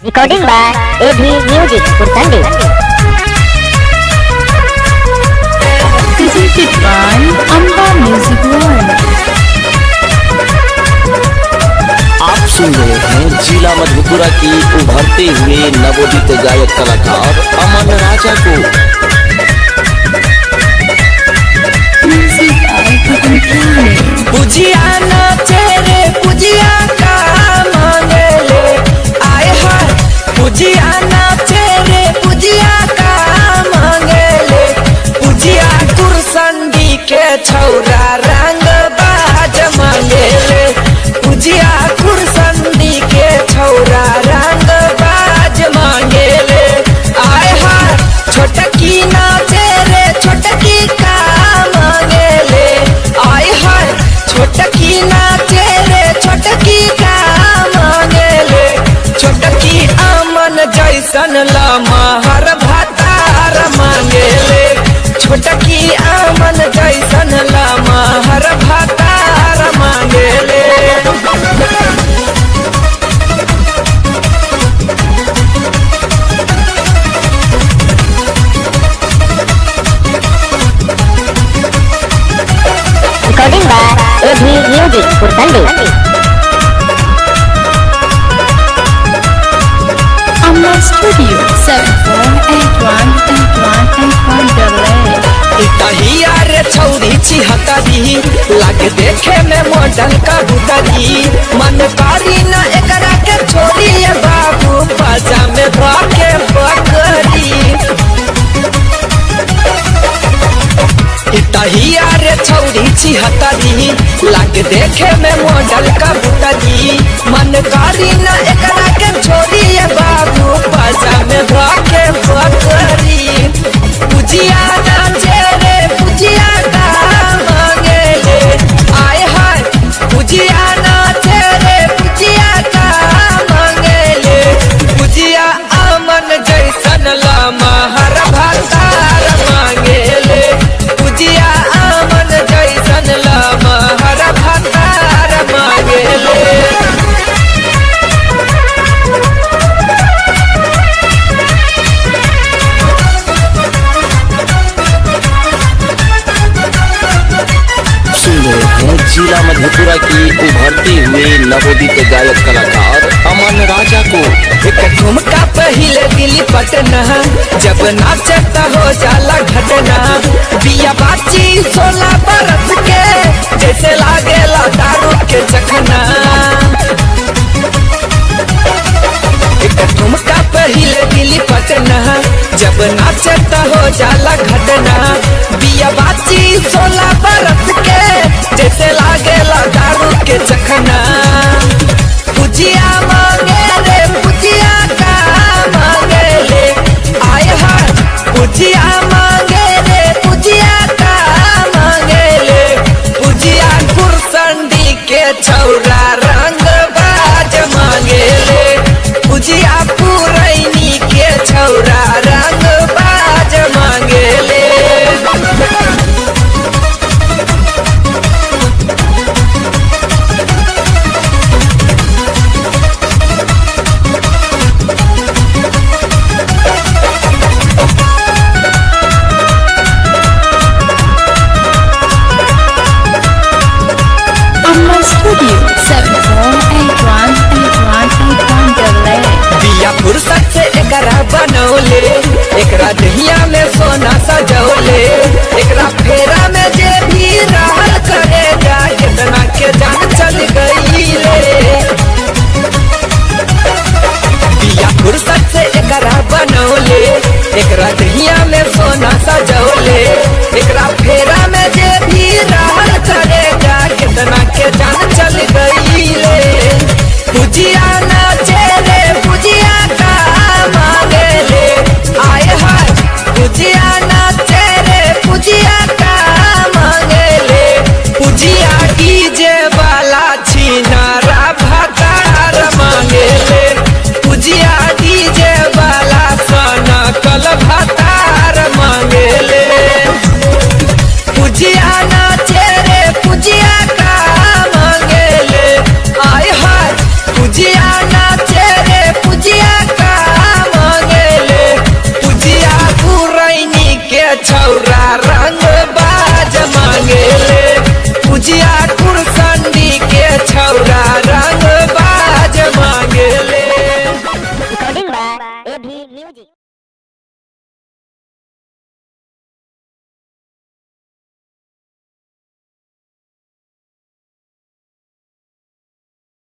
Recording by AV Music Purtandi. Presented by Amba Music World. आप सुन रहे हैं जिला मधेपुरा की उभरते हुए नवोदित गायक कलाकार अमन राजा को। पुजिया नाचे रे पुजिया का मांगले आए हाय, पुजिया नाचे रे पुजिया का मांगले, पुजिया कुरसंडी के छौरा रंग बाज मांगले, पुजिया कुरसंडी के छौरा रंग बाज मांगले आए हाय, छोटकी नाचे रे छोटकी का मांगले आए हाय, छोटकी नाचे रे छोटकी का मांगले, छोटकी आमन जैसन लमहर भातार मांगले, छोटकी आमन जैसन लमहर भातार मांगले। Recording by AV Music Purtandi. Amba Studio 7481818188. तहिया रे छौरी छिहत्तरी लागे देखे में मॉडल का भुतरी, मन पारी न एकरा के छोड़ी ये बाबू बाजा में भाके बकरी। तहिया रे छौरी छिहत्तरी लागे देखे में मॉडल का भुतरी, मन पारी न एकरा के छोड़ी ये बाबू बाजा में भाके बकरी। पुजिया नाचे रे पुजिया का मांगले आए हाय, पुजिया नाचे रे पुजिया का मांगले, पुजिया आमन जैसन लमहर भातार मांगले, पुजिया आमन जैसन लमहर भातार मांगले। सुन रहे हैं जिला मधेपुरा की उभरते हुए नवोदित गायक कलाकार अमन राजा को। एक ठुमका पहिले दिली पटना, जब नाचता हो जाला घटना, बिया बाची 16 बरस के जैसे लागेला दारू के चखना। एक ठुमका पहिले दिली पटना, जब नाचता हो जाला घटना, बिया बाची 16 बरस के जैसे लागेला दारू के चखना। पुजिया मांगे रे पुजिया का मांगले आए हाय, पुजिया मांगे रे पुजिया का मांगले, पुजिया कुरसंडी के छौरा रंग बाज मांगले, पुजिया पुरैनी के छौरा रंग बाज मांगले। Amba Studio 7481818188. दिया फुर्सत से एकरा बनौले, एकरा दहिया में सोना सजौले, एकरा फेरा में जे भी रहल करेगा कितना के जान चल गईले। दिया फुर्सत से एकरा बनौले, एकरा दहिया में सोना सजौले,